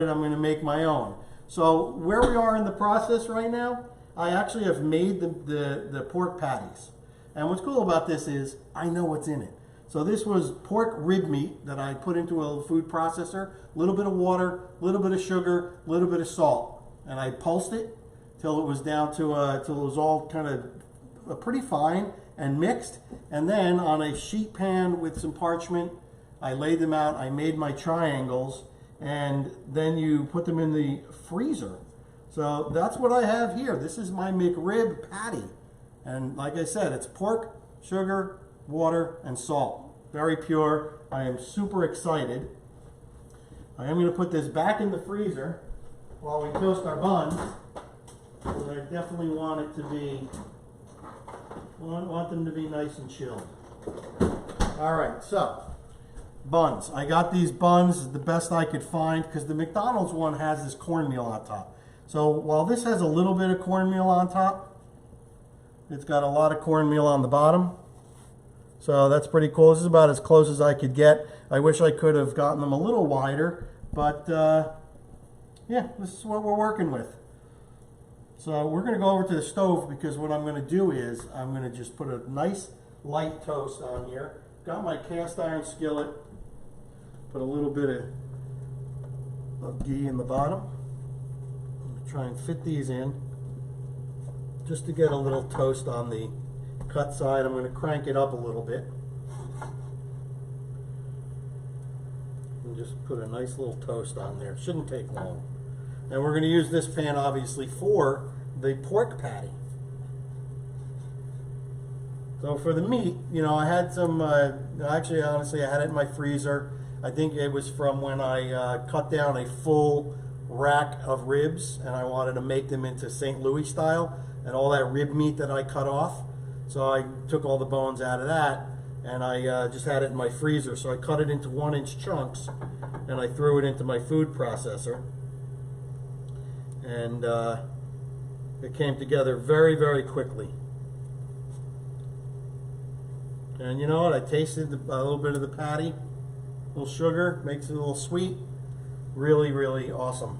I'm going to make my own. So where we are in the process right now, I actually have made the pork patties. And what's cool about this is I know what's in it. So this was pork rib meat that I put into a food processor, a little bit of water, a little bit of sugar, a little bit of salt. And I pulsed it till it was down to, till it was all kind of pretty fine and mixed. And then on a sheet pan with some parchment, I laid them out, I made my triangles, and then you put them in the freezer. So that's what I have here. This is my McRib patty. And like I said, it's pork, sugar, water, and salt. Very pure. I am super excited. I am going to put this back in the freezer while we toast our buns. Because I definitely want it to be, want them to be nice and chilled. All right, so buns. I got these buns, the best I could find, because the McDonald's one has this cornmeal on top. So while this has a little bit of cornmeal on top, it's got a lot of cornmeal on the bottom. So that's pretty cool. This is about as close as I could get. I wish I could have gotten them a little wider, but yeah, this is what we're working with. So we're going to go over to the stove, because what I'm going to do is I'm going to just put a nice light toast on here. Got my cast iron skillet. Put a little bit of ghee in the bottom. I'm going to try and fit these in just to get a little toast on the cut side. I'm going to crank it up a little bit and just put a nice little toast on there. Shouldn't take long. And we're going to use this pan obviously for the pork patty. So for the meat, you know, I had some, actually honestly I had it in my freezer. I think it was from when I cut down a full rack of ribs and I wanted to make them into St. Louis style, and all that rib meat that I cut off. So I took all the bones out of that and I just had it in my freezer. So I cut it into 1-inch chunks and I threw it into my food processor. And it came together very, very quickly. And you know what? I tasted a little bit of the patty. A little sugar, makes it a little sweet. Really, really awesome.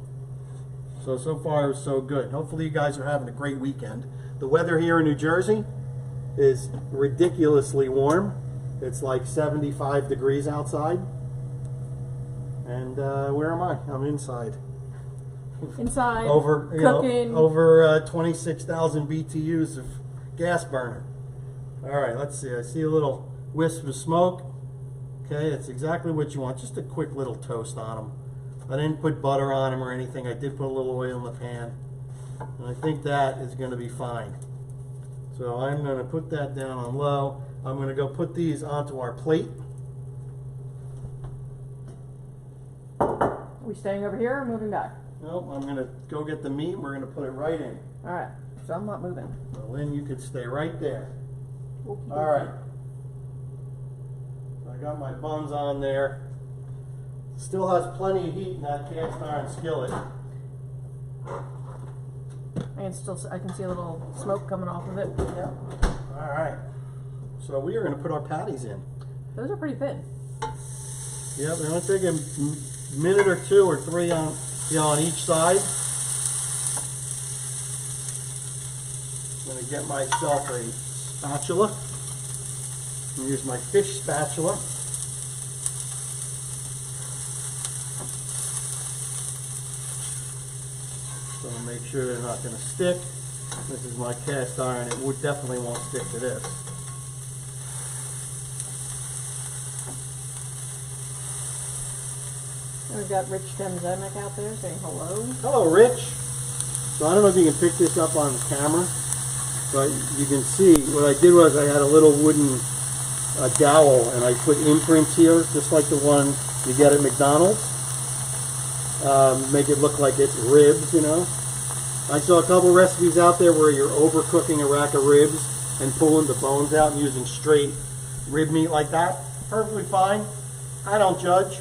So far so good. Hopefully you guys are having a great weekend. The weather here in New Jersey is ridiculously warm. It's like 75 degrees outside. And where am I? I'm inside. Inside, over, cooking. Over 26,000 BTUs of gas burner. All right, let's see. I see a little wisp of smoke. Okay, that's exactly what you want. Just a quick little toast on them. I didn't put butter on them or anything. I did put a little oil in the pan. And I think that is going to be fine. So I'm going to put that down on low. I'm going to go put these onto our plate. Are we staying over here or moving back? Nope, I'm going to go get the meat. We're going to put it right in. All right, so I'm not moving. So Lynn, you could stay right there. Okay. All right. I got my buns on there. Still has plenty of heat in that cast iron skillet. I can see a little smoke coming off of it. Yeah. All right. So we are going to put our patties in. Those are pretty thin. Yep, we're going to take a minute or 2 or 3 on, on each side. I'm going to get myself a spatula. I'm use my fish spatula. So I'll make sure they're not going to stick. This is my cast iron. It would definitely won't stick to this. And we've got Rich Temzemek out there saying hello. Hello, Rich. So I don't know if you can pick this up on camera, but you can see what I did was I had a little wooden dowel and I put imprints here, just like the one you get at McDonald's. Make it look like it's ribs, you know. I saw a couple recipes out there where you're overcooking a rack of ribs and pulling the bones out and using straight rib meat like that. Perfectly fine. I don't judge,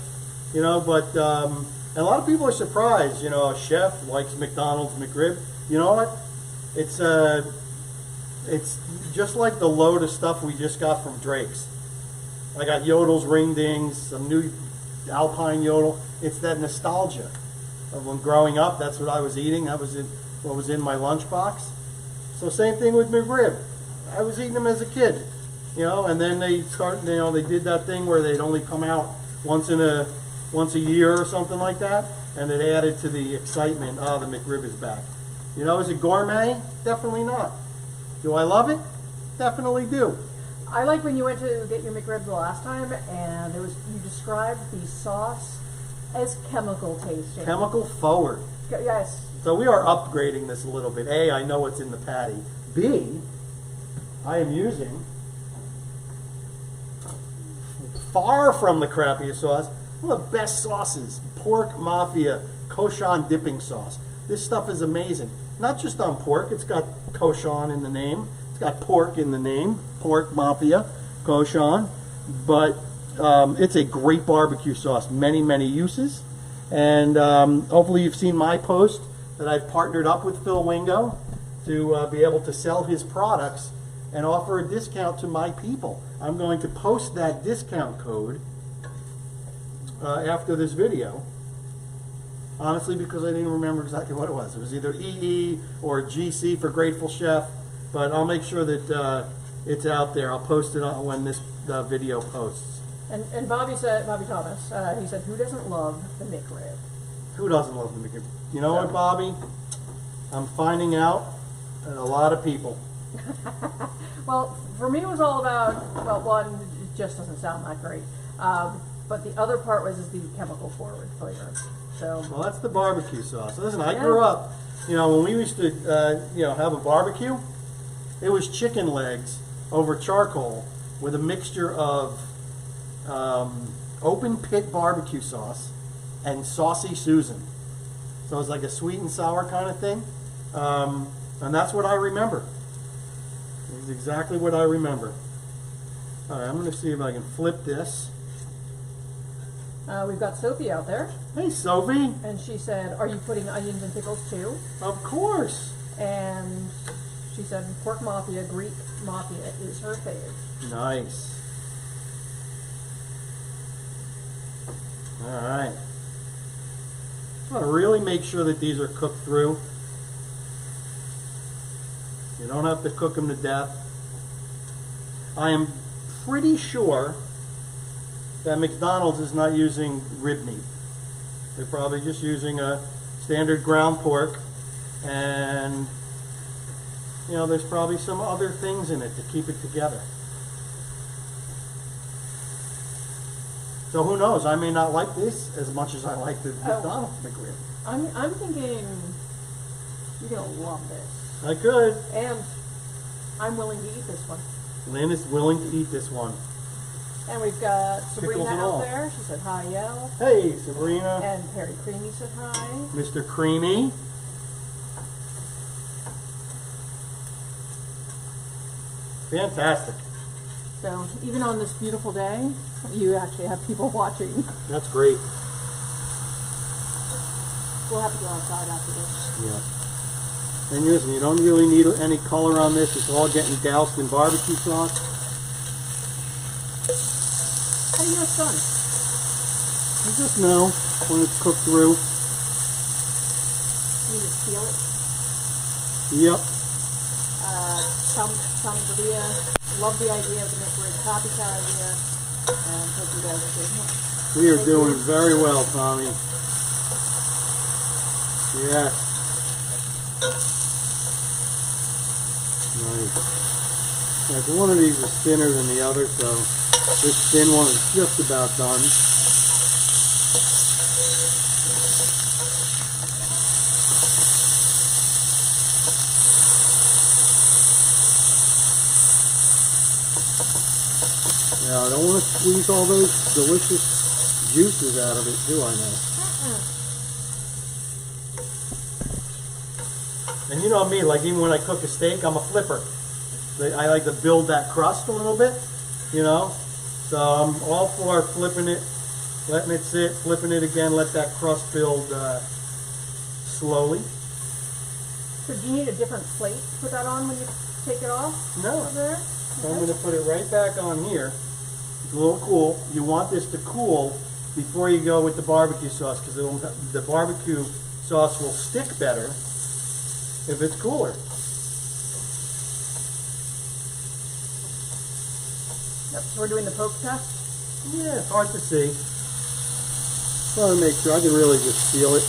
you know, but and a lot of people are surprised, you know, a chef likes McDonald's McRib. You know what? It's just like the load of stuff we just got from Drake's. I got Yodel's Ring Dings, some new Alpine Yodel. It's that nostalgia. When growing up, that's what I was eating. That was what was in my lunchbox. So same thing with McRib. I was eating them as a kid, you know, and then they did that thing where they'd only come out once a year or something like that, and it added to the excitement. Oh, the McRib is back. You know, is it gourmet? Definitely not. Do I love it? Definitely do. I like when you went to get your McRib the last time, and you described the sauce as chemical tasting. Chemical forward. Yes. So we are upgrading this a little bit. A, I know what's in the patty. B, I am using, far from the crappiest sauce, one of the best sauces, Pork Mafia Koshan dipping sauce. This stuff is amazing. Not just on pork, it's got Koshan in the name. It's got pork in the name, Pork Mafia Koshan. But it's a great barbecue sauce, many, many uses. And hopefully you've seen my post that I've partnered up with Phil Wingo to be able to sell his products and offer a discount to my people. I'm going to post that discount code after this video. Honestly, because I didn't remember exactly what it was. It was either EE or GC for Grateful Chef, but I'll make sure that it's out there. I'll post it on when this video posts. And Bobby Thomas, he said, who doesn't love the McRib? Who doesn't love the McRib? You know what, Bobby? I'm finding out that a lot of people. Well, for me it was all about, well, one, it just doesn't sound that great. But the other part was the chemical forward flavor. So. Well, that's the barbecue sauce. Listen, I grew up, you know, when we used to, have a barbecue, it was chicken legs over charcoal with a mixture of open pit barbecue sauce and Saucy Susan. So it's like a sweet and sour kind of thing. And that's what I remember. It's exactly what I remember. All right, I'm going to see if I can flip this. We've got Sophie out there. Hey, Sophie. And she said, are you putting onions and pickles too? Of course. And she said, Pork Mafia, Greek Mafia is her fave. Nice. All right. I want to really make sure that these are cooked through. You don't have to cook them to death. I am pretty sure that McDonald's is not using rib meat. They're probably just using a standard ground pork, and you know, there's probably some other things in it to keep it together. So who knows? I may not like this as much as I like the McDonald's McRib. I'm thinking you're gonna love this. I could. And I'm willing to eat this one. Lynn is willing to eat this one. And we've got Sabrina and out all. there. She said hi, Yell. Hey, Sabrina. And Perry Creamy said hi. Mr. Creamy. Fantastic. So even on this beautiful day, you actually have people watching. That's great. We'll have to go outside after this. Yeah. And listen, you don't really need any color on this. It's all getting doused in barbecue sauce. How do you know it's done? You just know when it's cooked through. You just feel it. Yep. Tommy Padilla, love the idea of the McRib, copycat idea, and hope you guys are good. We are doing very well, Tommy. Yes. Nice. Like one of these is thinner than the other, so this thin one is just about done. Now, I don't want to squeeze all those delicious juices out of it, do I now? And you know me, like even when I cook a steak, I'm a flipper. I like to build that crust a little bit, you know? So I'm all for flipping it, letting it sit, flipping it again, let that crust build slowly. So do you need a different plate to put that on when you take it off? No. There? So I'm going to put it right back on here. It's a little cool. You want this to cool before you go with the barbecue sauce, because the barbecue sauce will stick better if it's cooler. Yep, so we're doing the poke test. Yeah, it's hard to see. Just want to make sure I can really just feel it.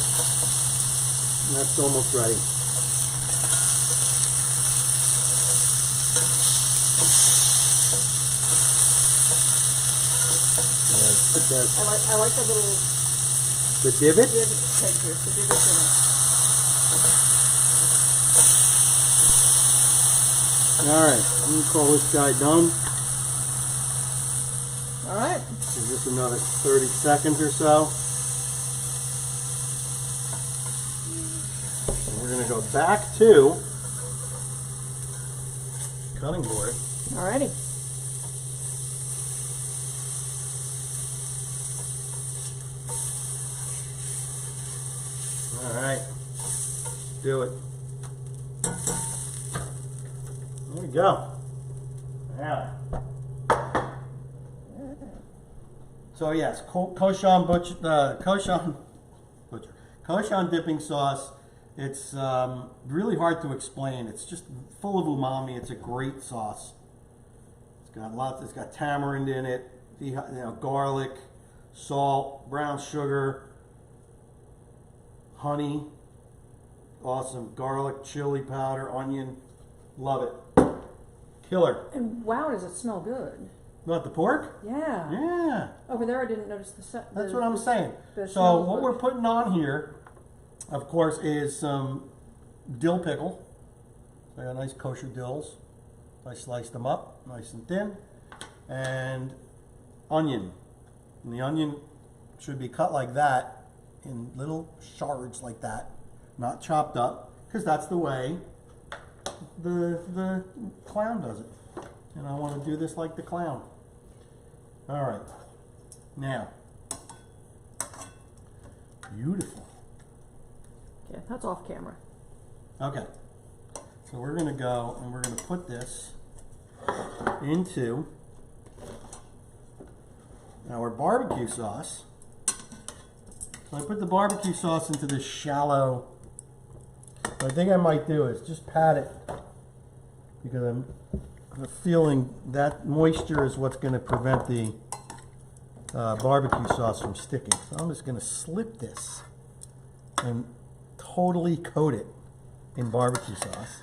And that's almost ready. I like the little divot. The divot in it. All right, I'm gonna call this guy done. All right. Give this another 30 seconds or so. And we're gonna go back to cutting board. All righty. All right, do it. There we go. Now, so yes, koshan dipping sauce. It's really hard to explain. It's just full of umami. It's a great sauce. It's got lots. It's got tamarind in it. Garlic, salt, brown sugar, honey, awesome, garlic, chili powder, onion, love it. Killer. And wow, does it smell good? What, the pork? Yeah. Yeah. Over there I didn't notice the set. That's what I'm saying. So what we're putting on here, of course, is some dill pickle. So I got nice kosher dills. I sliced them up nice and thin. And onion. And the onion should be cut like that, in little shards like that, not chopped up, because that's the way the clown does it. And I want to do this like the clown. All right. Now, beautiful. Okay, that's off camera. Okay. So we're going to go and we're going to put this into our barbecue sauce. So I put the barbecue sauce into this shallow. What I think I might do is just pat it, because I'm feeling that moisture is what's going to prevent the barbecue sauce from sticking. So I'm just going to slip this and totally coat it in barbecue sauce.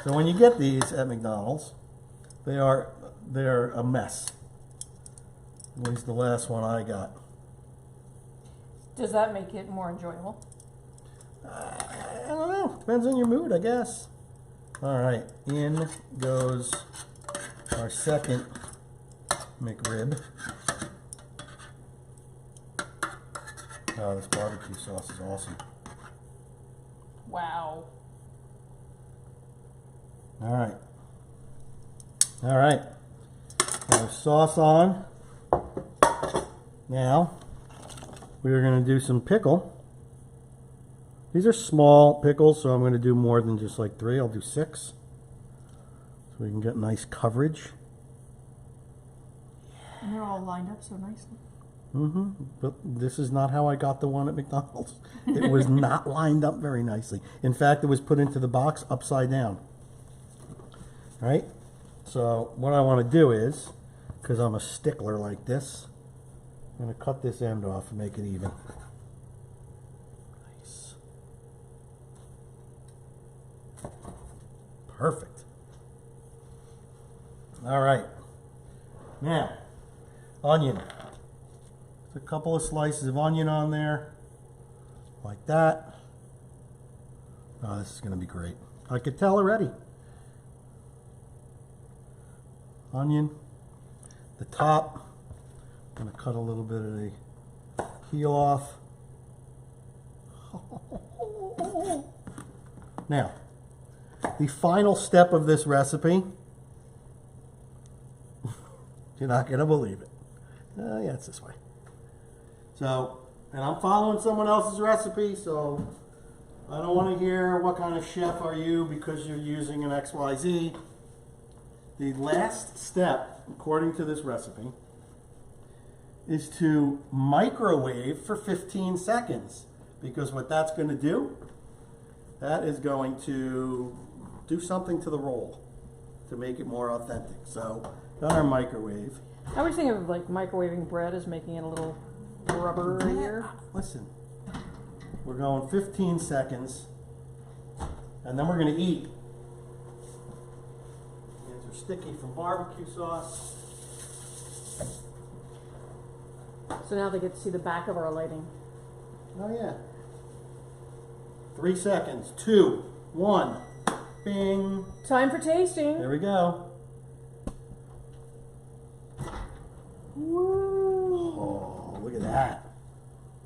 So when you get these at McDonald's, they're a mess. At least the last one I got. Does that make it more enjoyable? I don't know. Depends on your mood, I guess. All right, in goes our second McRib. Oh, this barbecue sauce is awesome. Wow. All right. All right. Our sauce on. Now, we're going to do some pickle. These are small pickles, so I'm going to do more than just like 3. I'll do 6. So we can get nice coverage. And they're all lined up so nicely. Mm-hmm. But this is not how I got the one at McDonald's. It was not lined up very nicely. In fact, it was put into the box upside down. All right? So what I want to do is, because I'm a stickler like this, I'm going to cut this end off and make it even. Nice. Perfect. All right. Now, onion. A couple of slices of onion on there, like that. Oh, this is going to be great. I could tell already. Onion. The top. I'm going to cut a little bit of the peel off. Now, the final step of this recipe. You're not going to believe it. Yeah, it's this way. So, and I'm following someone else's recipe, so I don't want to hear what kind of chef are you because you're using an XYZ. The last step, according to this recipe, is to microwave for 15 seconds. Because what that's going to do, that is going to do something to the roll to make it more authentic. So, got our microwave. I was thinking of like microwaving bread as making it a little rubberier. Listen, we're going 15 seconds, and then we're going to eat. Hands are sticky from barbecue sauce. So now they get to see the back of our lighting. Oh yeah. 3 seconds. 2, 1. Bing. Time for tasting. There we go. Woo. Oh, look at that.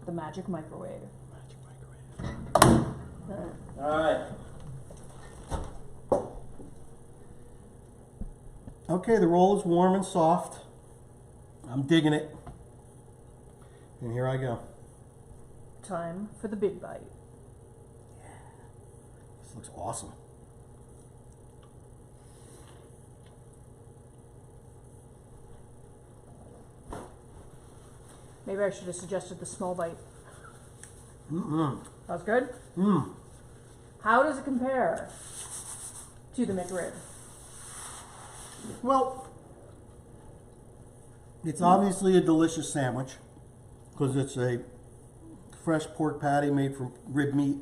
The magic microwave. Magic microwave. All right. Okay, the roll is warm and soft. I'm digging it. And here I go. Time for the big bite. This looks awesome. Maybe I should have suggested the small bite. Mm-mm. That was good? Mm. How does it compare to the McRib? Well, it's obviously a delicious sandwich because it's a fresh pork patty made from rib meat.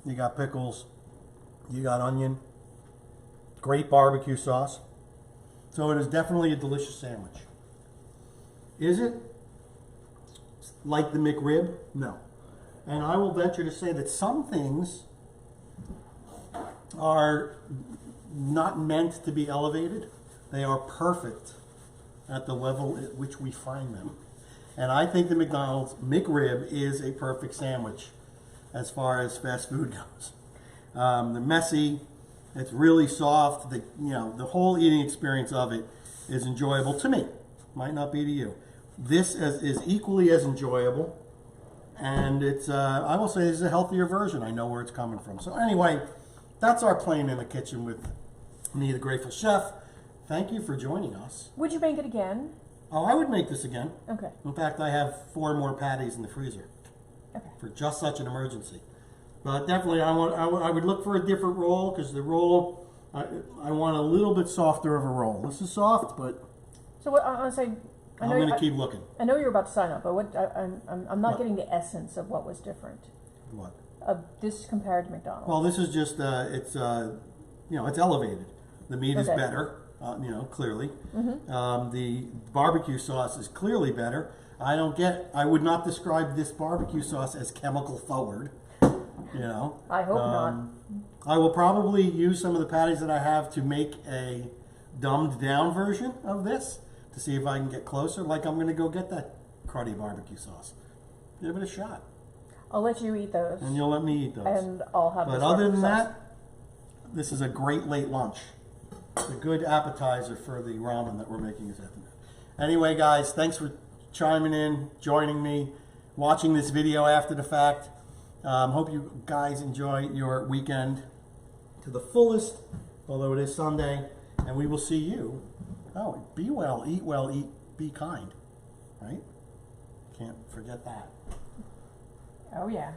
You got pickles, you got onion, great barbecue sauce. So it is definitely a delicious sandwich. Is it like the McRib? No. And I will venture to say that some things are not meant to be elevated. They are perfect at the level at which we find them. And I think the McDonald's McRib is a perfect sandwich as far as fast food goes. They're messy. It's really soft. The whole eating experience of it is enjoyable to me. Might not be to you. This is equally as enjoyable, and it's I will say this is a healthier version. I know where it's coming from. So anyway, that's our Playing in the Kitchen with me, the Grateful Chef. Thank you for joining us. Would you make it again? Oh, I would make this again. Okay. In fact, I have 4 more patties in the freezer. Okay. For just such an emergency. But definitely, I would look for a different roll because the roll, I want a little bit softer of a roll. This is soft, but So what I want to say, I'm going to keep looking. I know you're about to sign up, but I'm not getting the essence of what was different. What? Of this compared to McDonald's. Well, this is just it's it's elevated. The meat is better, clearly. Mm-hmm. The barbecue sauce is clearly better. I would not describe this barbecue sauce as chemical forward. I hope not. I will probably use some of the patties that I have to make a dumbed down version of this to see if I can get closer. Like I'm going to go get that cruddy barbecue sauce. Give it a shot. I'll let you eat those. And you'll let me eat those. And I'll have But other than that, this is a great late lunch. It's a good appetizer for the ramen that we're making this afternoon. Anyway, guys, thanks for chiming in, joining me, watching this video after the fact. Hope you guys enjoy your weekend to the fullest, although it is Sunday, and we will see you. Oh, be well, eat, be kind, right? Can't forget that. Oh, yeah.